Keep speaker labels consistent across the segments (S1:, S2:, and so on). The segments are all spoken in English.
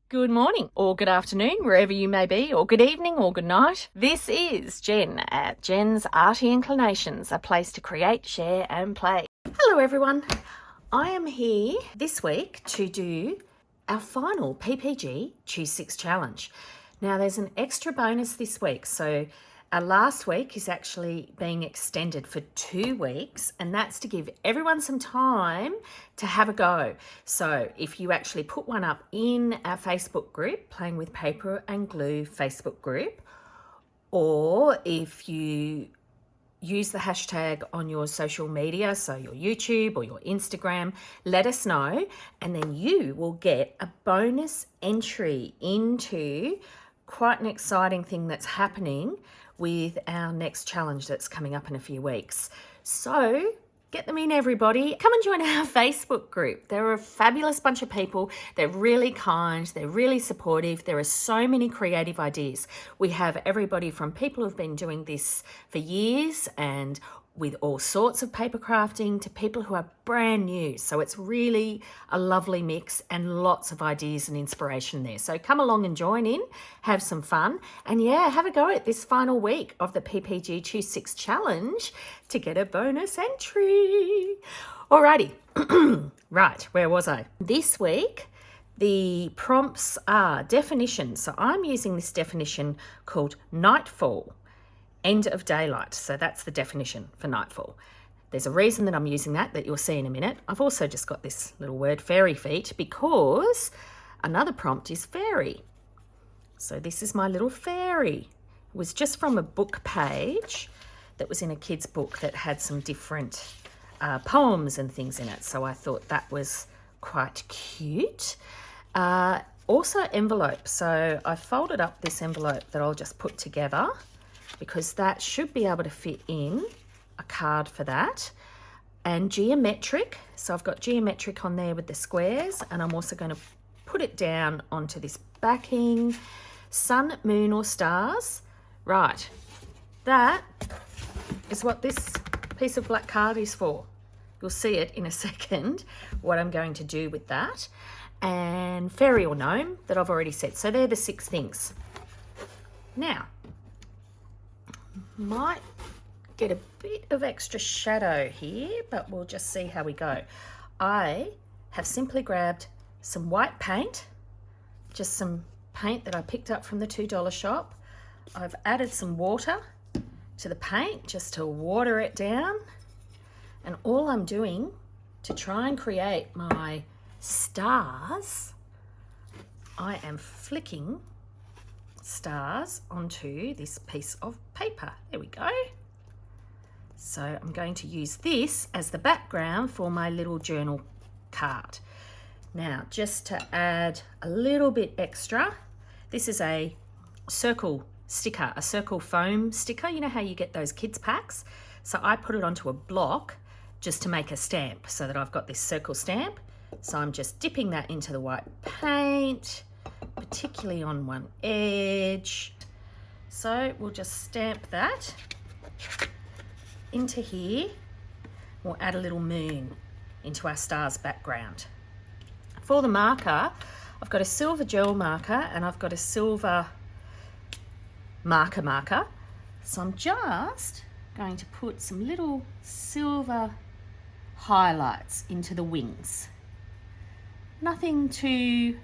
S1: Good morning or good afternoon, wherever you may be, or good evening or good night. This is Jen at JensArtyInclinations, a place to create, share and play. Hello everyone. I am here this week to do our final PPG Choose 6 challenge. Now there's an extra bonus this week, so our last week is actually being extended for 2 weeks, and that's to give everyone some time to have a go. So if you actually put one up in our Facebook group, Playing with Paper and Glue Facebook group, or if you use the hashtag on your social media, so your YouTube or your Instagram, let us know, and then you will get a bonus entry into quite an exciting thing that's happening with our next challenge that's coming up in a few weeks. So get them in, everybody. Come and join our Facebook group. They're a fabulous bunch of people. They're really kind. They're really supportive. There are so many creative ideas. We have everybody from people who've been doing this for years and with all sorts of paper crafting to people who are brand new. So it's really a lovely mix and lots of ideas and inspiration there. So come along and join in, have some fun, and yeah, have a go at this final week of the PPG Choose 6 challenge to get a bonus entry. Alrighty, right, where was I? This week, the prompts are definitions. So I'm using this definition called nightfall. End of daylight. So that's the definition for nightfall. There's a reason that I'm using that you'll see in a minute. I've also just got this little word fairy feet because another prompt is fairy. So this is my little fairy. It was just from a book page that was in a kid's book that had some different poems and things in it. So I thought that was quite cute. Also envelope. So I folded up this envelope that I'll just put together, because that should be able to fit in a card for that. And geometric, so I've got geometric on there with the squares, and I'm also going to put it down onto this backing. Sun, moon or stars. Right, that is what this piece of black card is for. You'll see it in a second, what I'm going to do with that. And fairy or gnome that I've already said. So they're the 6 things. Now, might get a bit of extra shadow here, but we'll just see how we go. I have simply grabbed some white paint, just some paint that I picked up from the $2 shop. I've added some water to the paint just to water it down, and all I'm doing to try and create my stars, I am flicking stars onto this piece of paper. There we go. So I'm going to use this as the background for my little journal card. Now, just to add a little bit extra, this is a circle sticker, a circle foam sticker. You know how you get those kids packs? So I put it onto a block just to make a stamp so that I've got this circle stamp. So I'm just dipping that into the white paint, particularly on one edge. So we'll just stamp that into here. We'll add a little moon into our stars background. For the marker, I've got a silver gel marker and I've got a silver marker. So I'm just going to put some little silver highlights into the wings. Nothing too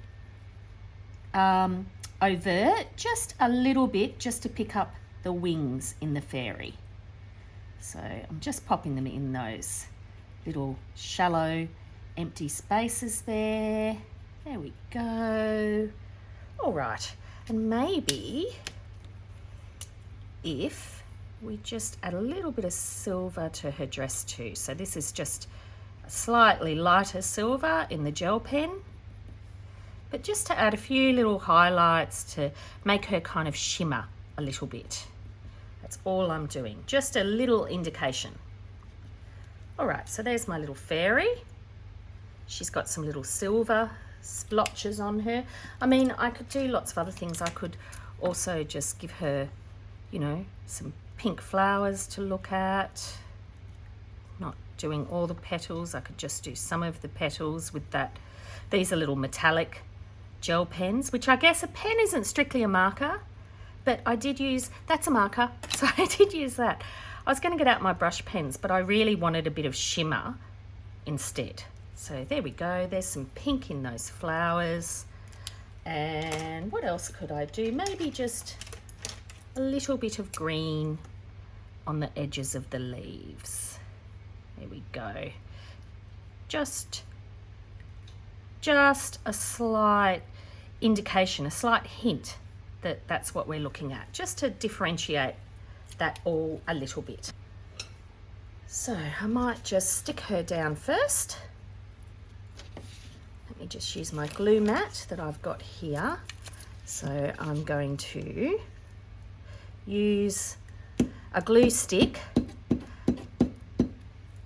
S1: overt, just a little bit, just to pick up the wings in the fairy. So I'm just popping them in those little shallow empty spaces there. There we go. All right, and maybe if we just add a little bit of silver to her dress too. So this is just a slightly lighter silver in the gel pen, but just to add a few little highlights to make her kind of shimmer a little bit. That's all I'm doing, just a little indication. All right, so there's my little fairy. She's got some little silver splotches on her. I mean, I could do lots of other things. I could also just give her, you know, some pink flowers to look at. Not doing all the petals. I could just do some of the petals with that. These are little metallic gel pens, which I guess a pen isn't strictly a marker, but I did use, that's a marker, so I did use that. I was going to get out my brush pens, but I really wanted a bit of shimmer instead. So there we go, there's some pink in those flowers. And what else could I do? Maybe just a little bit of green on the edges of the leaves. There we go. Just a slight indication, a slight hint that that's what we're looking at, just to differentiate that all a little bit. So I might just stick her down first. Let me just use my glue mat that I've got here. So I'm going to use a glue stick,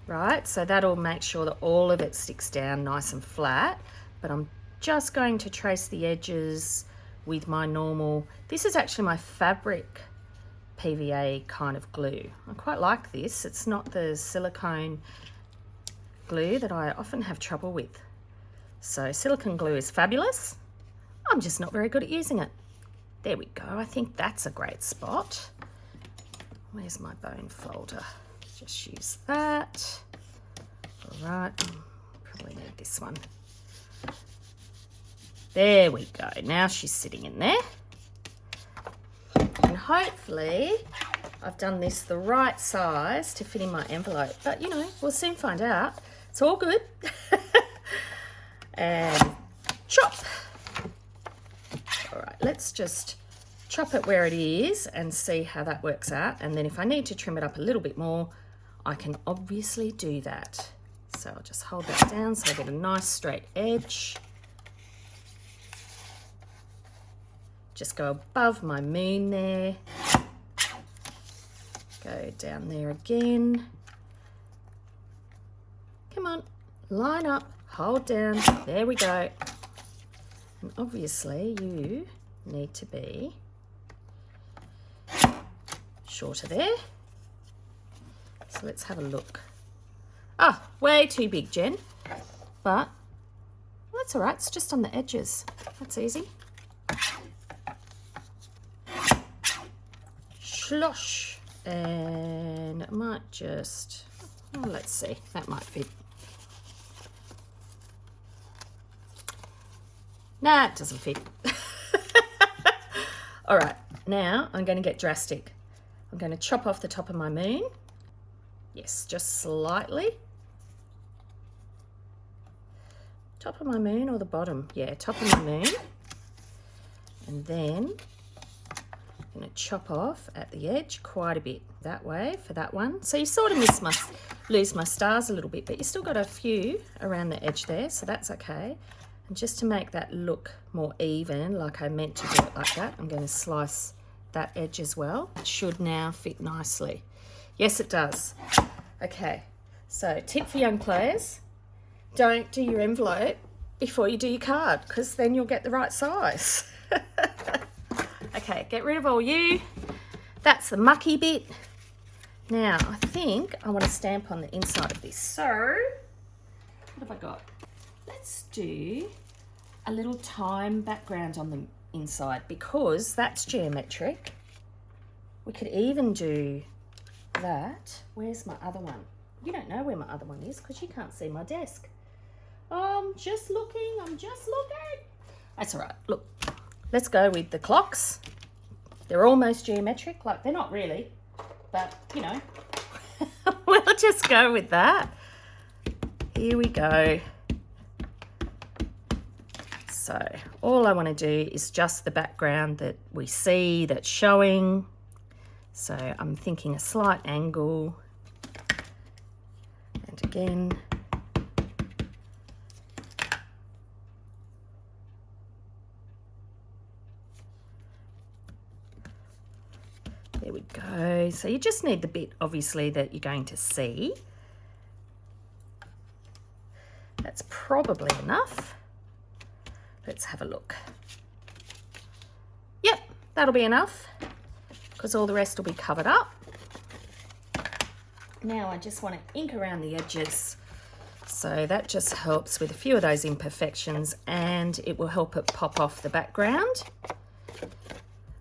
S1: right? So that'll make sure that all of it sticks down nice and flat, but I'm just going to trace the edges with my normal, this is actually my fabric PVA kind of glue. I quite like this. It's not the silicone glue that I often have trouble with. So silicone glue is fabulous. I'm just not very good at using it. There we go. I think that's a great spot. Where's my bone folder? Just use that. All right, probably need this one. There we go. Now she's sitting in there. And hopefully I've done this the right size to fit in my envelope. But, you know, we'll soon find out. It's all good. And chop. All right, let's just chop it where it is and see how that works out. And then if I need to trim it up a little bit more, I can obviously do that. So I'll just hold that down so I get a nice straight edge. Just go above my moon there. Go down there again. Come on, line up, hold down. There we go. And obviously you need to be shorter there. So let's have a look. Ah, way too big, Jen. But that's all right, it's just on the edges. That's easy. Slosh. And it might just, oh, let's see, that might fit. Nah, it doesn't fit. All right, now I'm going to get drastic. I'm going to chop off the top of my moon. Yes, just slightly. Top of my moon or the bottom? Yeah, top of my moon. And then I'm going to chop off at the edge quite a bit that way for that one. So you sort of lose my stars a little bit, but you still got a few around the edge there, so that's okay. And just to make that look more even, like I meant to do it like that, I'm going to slice that edge as well. It should now fit nicely. Yes, it does. Okay, so tip for young players, don't do your envelope before you do your card, because then you'll get the right size. Okay, get rid of all you. That's the mucky bit. Now, I think I want to stamp on the inside of this. So, what have I got? Let's do a little time background on the inside because that's geometric. We could even do that. Where's my other one? You don't know where my other one is because you can't see my desk. I'm just looking. That's all right. Look, let's go with the clocks. They're almost geometric. Like, they're not really, but, you know, we'll just go with that. Here we go. So all I want to do is just the background that we see that's showing. So I'm thinking a slight angle. And again, there we go. So you just need the bit, obviously, that you're going to see. That's probably enough. Let's have a look. Yep, that'll be enough because all the rest will be covered up. Now I just want to ink around the edges So that just helps with a few of those imperfections, and it will help it pop off the background.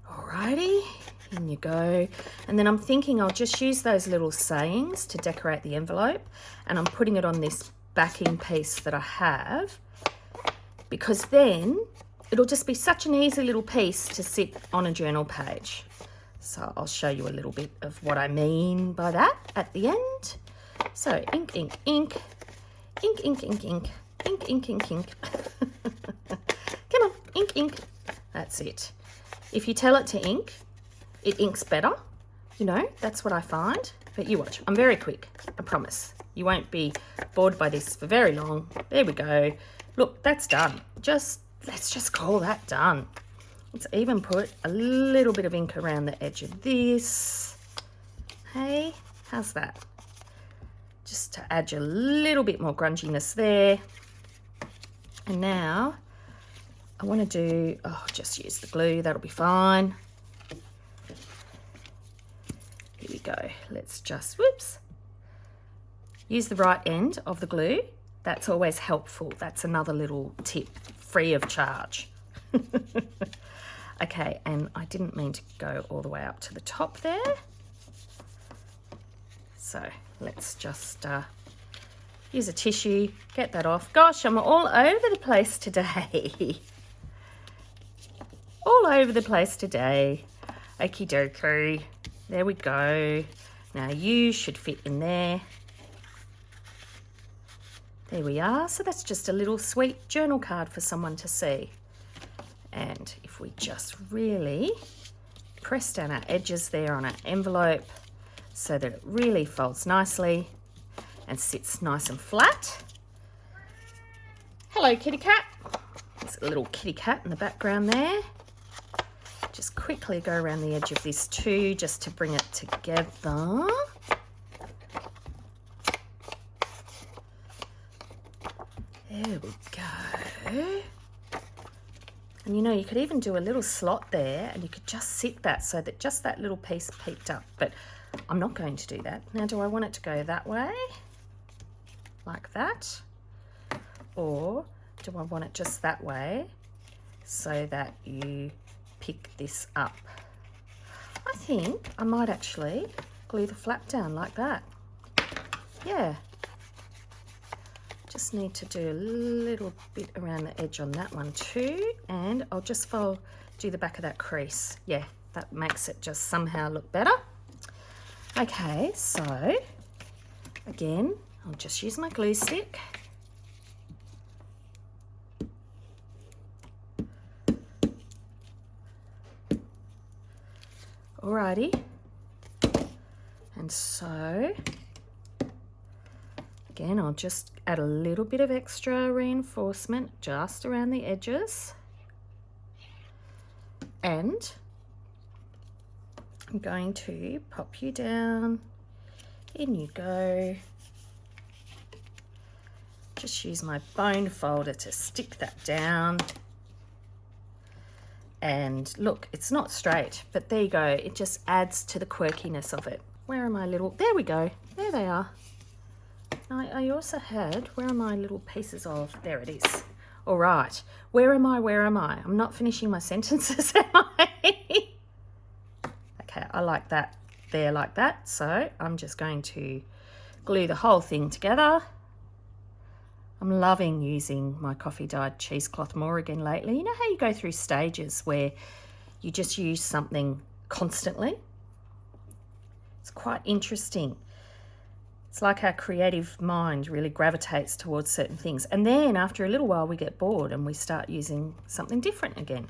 S1: Alrighty, in you go. And then I'm thinking I'll just use those little sayings to decorate the envelope, and I'm putting it on this backing piece that I have, because then it'll just be such an easy little piece to sit on a journal page. So I'll show you a little bit of what I mean by that at the end. So ink, ink, ink, ink, ink, ink, ink, ink, ink, ink, ink. Come on, ink, ink. That's it. If you tell it to ink, it inks better. You know, that's what I find. But you watch, I'm very quick, I promise. You won't be bored by this for very long. There we go. Look, that's done. Let's just call that done. Let's even put a little bit of ink around the edge of this. Hey, how's that? Just to add a little bit more grunginess there. And now I want to do, just use the glue, that'll be fine. Here we go. Let's just, whoops. Use the right end of the glue. That's always helpful. That's another little tip, free of charge. Okay, and I didn't mean to go all the way up to the top there. So let's just use a tissue, get that off. Gosh, I'm all over the place today. All over the place today. Okie dokie. There we go. Now you should fit in there. There we are. So that's just a little sweet journal card for someone to see. And if we just really press down our edges there on our envelope so that it really folds nicely and sits nice and flat. Hello, kitty cat. There's a little kitty cat in the background there. Just quickly go around the edge of this too, just to bring it together. There we go. And you know, you could even do a little slot there, and you could just sit that so that just that little piece peeked up, but I'm not going to do that. Now, do I want it to go that way? Like that? Or do I want it just that way so that you pick this up? I think I might actually glue the flap down like that. Yeah. Just need to do a little bit around the edge on that one too, and I'll just do the back of that crease. Yeah, that makes it just somehow look better. Okay, so again, I'll just use my glue stick. Alrighty, and so again, I'll just add a little bit of extra reinforcement just around the edges. And I'm going to pop you down. In you go. Just use my bone folder to stick that down. And look, it's not straight, but there you go. It just adds to the quirkiness of it. Where are my little, there we go. There they are. I also had, where are my little pieces of, there it is. All right, where am I? I'm not finishing my sentences, am I? Okay, I like that there like that. So I'm just going to glue the whole thing together. I'm loving using my coffee dyed cheesecloth more again lately. You know how you go through stages where you just use something constantly? It's quite interesting. It's like our creative mind really gravitates towards certain things. And then after a little while, we get bored and we start using something different again.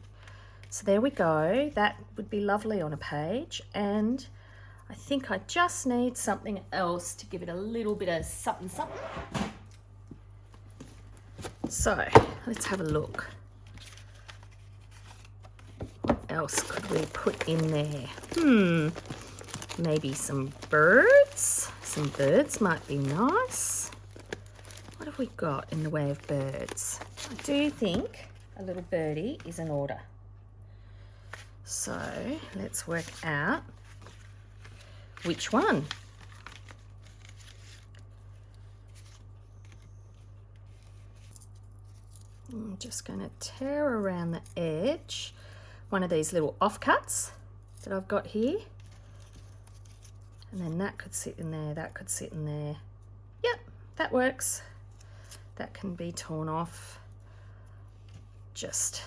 S1: So there we go. That would be lovely on a page. And I think I just need something else to give it a little bit of something, something. So let's have a look. What else could we put in there? Maybe some birds. Some birds might be nice. What have we got in the way of birds? I do think a little birdie is in order. So let's work out which one. I'm just going to tear around the edge one of these little offcuts that I've got here. And then that could sit in there, that could sit in there. Yep, that works. That can be torn off. Just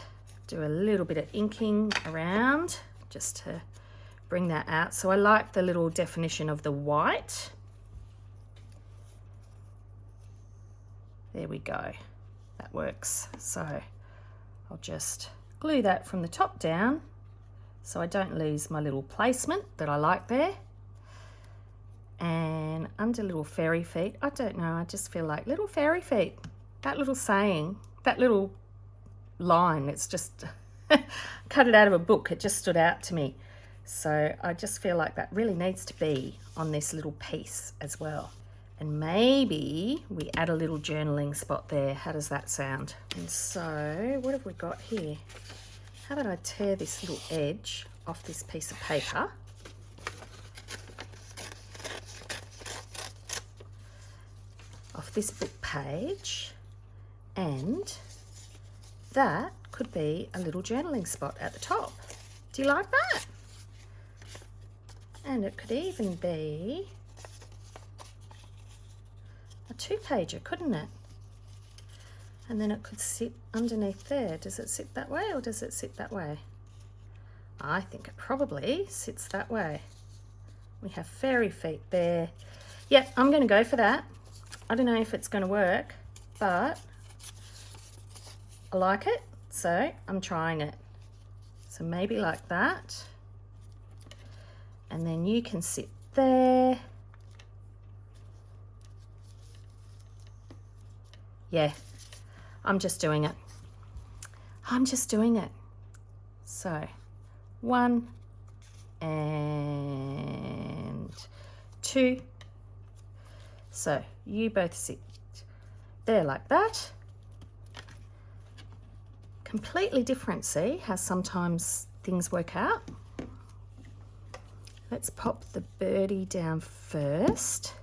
S1: do a little bit of inking around just to bring that out. So I like the little definition of the white. There we go. That works. So I'll just glue that from the top down so I don't lose my little placement that I like there. And under little fairy feet, I don't know, I just feel like little fairy feet. That little saying, that little line, it's just cut it out of a book. It just stood out to me. So I just feel like that really needs to be on this little piece as well. And maybe we add a little journaling spot there. How does that sound? And so what have we got here? How about I tear this little edge off this piece of paper? Off this book page, and that could be a little journaling spot at the top. Do you like that? And it could even be a 2-pager, couldn't it? And then it could sit underneath there. Does it sit that way or does it sit that way? I think it probably sits that way. We have fairy feet there. Yep, I'm going to go for that. I don't know if it's going to work, but I like it, so I'm trying it. So maybe like that. And then you can sit there. Yeah, I'm just doing it. I'm just doing it. So 1 and 2. So you both sit there like that. Completely different, see how sometimes things work out. Let's pop the birdie down first.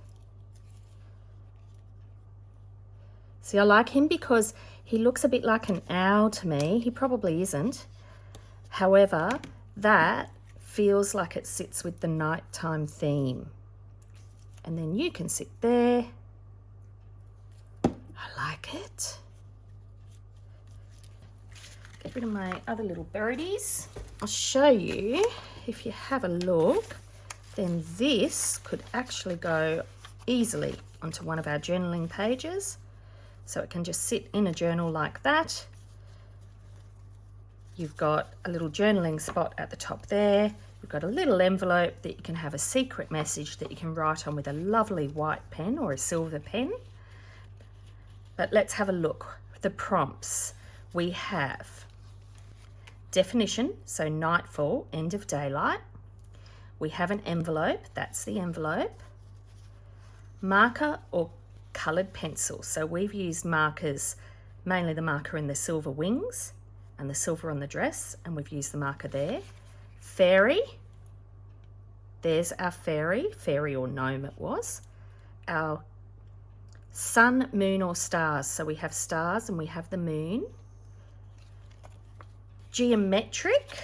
S1: See, I like him because he looks a bit like an owl to me. He probably isn't. However, that feels like it sits with the nighttime theme. And then you can sit there. I like it. Get rid of my other little birdies. I'll show you, if you have a look, then this could actually go easily onto one of our journaling pages. So it can just sit in a journal like that. You've got a little journaling spot at the top there. You've got a little envelope that you can have a secret message that you can write on with a lovely white pen or a silver pen. But let's have a look. The prompts. We have definition, so nightfall, end of daylight. We have an envelope, that's the envelope. Marker or coloured pencil. So we've used markers, mainly the marker in the silver wings and the silver on the dress, and we've used the marker there. Fairy, there's our fairy or gnome it was. Our sun, moon or stars, so we have stars and we have the moon. Geometric,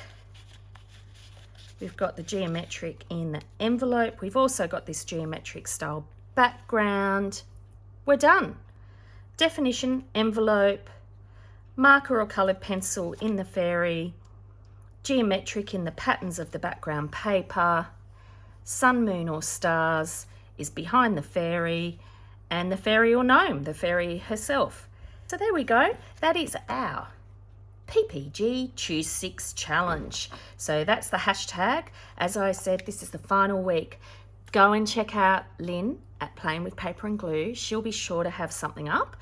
S1: we've got the geometric in the envelope. We've also got this geometric style background. We're done. Definition, envelope, marker or coloured pencil in the fairy, geometric in the patterns of the background paper, sun, moon or stars is behind the fairy, and the fairy or gnome, the fairy herself. So there we go. That is our PPG Choose 6 challenge. So that's the hashtag. As I said, this is the final week. Go and check out Lynn at Playing with Paper and Glue. She'll be sure to have something up.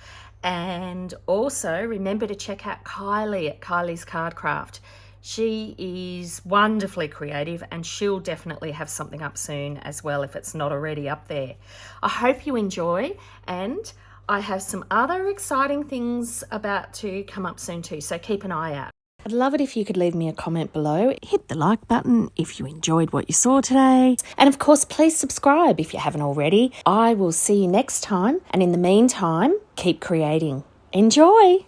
S1: And also remember to check out Kylie at Kylie's Card Craft. She is wonderfully creative and she'll definitely have something up soon as well if it's not already up there. I hope you enjoy, and I have some other exciting things about to come up soon too, so keep an eye out. I'd love it if you could leave me a comment below. Hit the like button if you enjoyed what you saw today. And of course, please subscribe if you haven't already. I will see you next time. And in the meantime, keep creating. Enjoy!